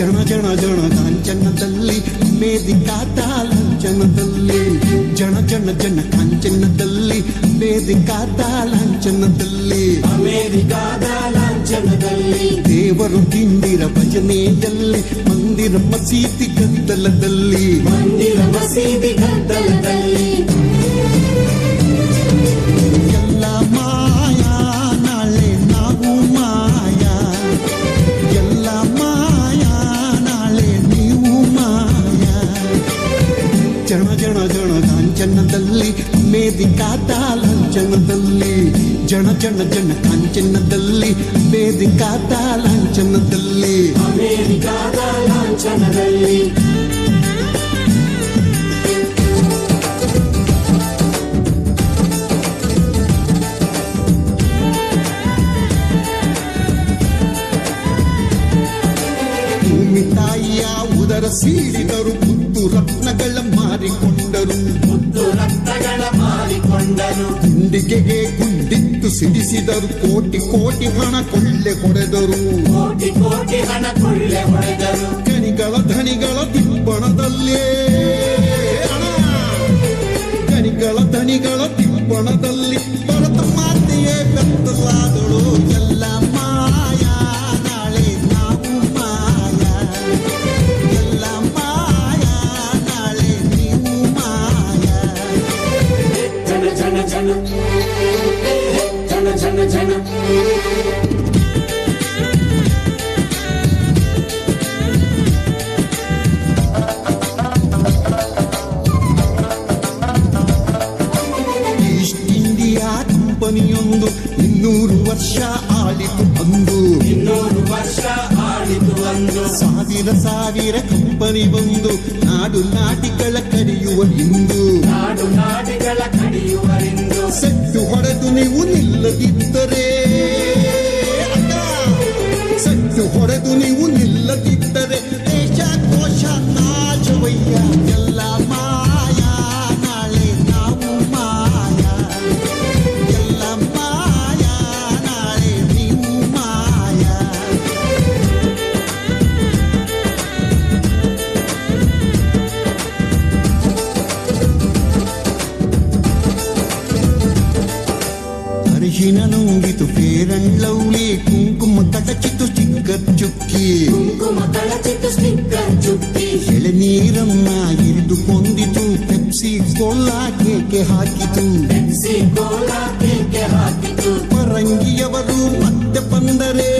ಜನ ಜನ ಜನ ಕಾಂಚನದಲ್ಲಿ ವೇದಿಕಾದ ಲಾಂಛನದಲ್ಲಿ ಜನ ಜನ ಜನ ಕಾಂಚನದಲ್ಲಿ ವೇದಿಕಾದ ಲಾಂಛನದಲ್ಲಿ ಅಮೆರಿಕಾದ ಲಾಂಛನದಲ್ಲಿ ದೇವರು ತಿಂದಿರ ಭಜನೆಯಲ್ಲಿ ಮಂದಿರ ಮಸೀದಿ ಗದ್ದಲದಲ್ಲಿ ಮಂದಿರ ಮಸೀದಿ ಗದ್ದಲದಲ್ಲಿ ಎಲ್ಲ ಮಾಯಾ ನಾಳೆ ನಾವು ಮಾಯಾ ಎಲ್ಲ ಮಾಯಾ ನಾಳೆ ನೀವು ಮಾಯಾ ಜನ ಜನ ಜನ ಕಾಂಚನದಲ್ಲಿ ವೇದಿಕಾದ ಲಾಂಛನದಲ್ಲಿ ಜನ ಜನ ಜನ ಕಾಂಚನದಲ್ಲಿ ವೇದಿಕಾದ ಲಾಂಛನದಲ್ಲಿ ಅಮೆರಿಕಾದ ಲಾಂಛನದಲ್ಲಿ ಭೂಮಿ ತಾಯಿಯ ಉದರ ಸೀಳಿದರು ಮುತ್ತು ರತ್ನಗಳ ಮಾರಿಕೊಂಡರು ಮುತ್ತು ರಕ್ತಗಳ ಮಾರಿಕೊಂಡರು ಗುಂಡಿಗೆಗೆ ಗುಂಡಿತ್ತು ಸಿಡಿಸಿದರು ಕೋಟಿ ಕೋಟಿ ಹಣ ಕೊಳ್ಳೆ ಹೊಡೆದರು ಕೋಟಿ ಕೋಟಿ ಹಣ ಕೊಳ್ಳೆ ಹೊಡೆದರು ಗಣಿಗಳ ಧನಿಗಳ ದಿಪ್ಪಣದಲ್ಲೇ ಗಣಿಗಳ ಧನಿಗಳ ದಿಪ್ಪಣದಲ್ಲಿ ಭರತ ಮಾತೆಯೇ ಬೆತ್ತಲಾದಳು ಎಲ್ಲ ಮಾಯಾ ನಾಳೆ ನಾವು ಮಾಯಾ ಎಲ್ಲ ಮಾಯಾ ನಾಳೆ ನೀವು ಮಾಯಾ ಜನ ಜನ ಜನ ಜನ ಜನ ಜನ ಈಸ್ಟ್ ಇಂಡಿಯಾ ಕಂಪನಿಯೊಂದು 200 ವರ್ಷ ಆಳಿತು ಅಂದು 200 ವರ್ಷ ಆಳಿತು ಅಂದು ಸಾವಿರ ಸಾವಿರ ಕಂಪನಿ ಬಂದು ನಾಡು ನಾಟಿಗಳ ಕಡಿಯುವ ಇಂದು ನಾಡು ನಾಡಿಗಳ ಕಡಿಯುವರೆಂದು ಸೆಟ್ಟು ಹೊಡೆದು ನೀವು ನಿಲ್ಲದಿದ್ದರೆ ಅಕ್ಕ, ಸೆಟ್ಟು ಹೊಡೆದು ನೀವು ನಿಲ್ಲದಿದ್ದರೆ ದೇಶ ಕೋಶ ನಾಶವಯ್ಯ ಎಲ್ಲ ಮಾಯಾ ನಾಳೆ ನಾವು ಮಾಯಾ ಎಲ್ಲ ಮಾಯಾ ನಾಳೆ ನೀವು ಮಾಯಾ ಅರಿಶಿನ ನುಂಗಿತು ಫೇರ್ ಅಂಡ್ ಲವ್ಲಿ ಕುಂಕುಮ ಕಟಚಿತು ಚಿಕ್ಕ ಚುಕ್ಕಿ ಕುಂಕುಮ ಕಳಚಿತು ಸ್ಟಿಕ್ಕರ್ ಚುಕ್ಕಿ ಎಳೆನೀರನ್ನ ಹಿಡಿದು ಕೊಂದಿತು ಪೆಪ್ಸಿ ಕೋಲಾ ಕೇಕೆ ಹಾಕಿತು ಪೆಪ್ಸಿ ಕೋಲಾ ಕೇಕೆ ಹಾಕಿತು ಪರಂಗಿಯವರು ಮತ್ತೆ ಬಂದರೆ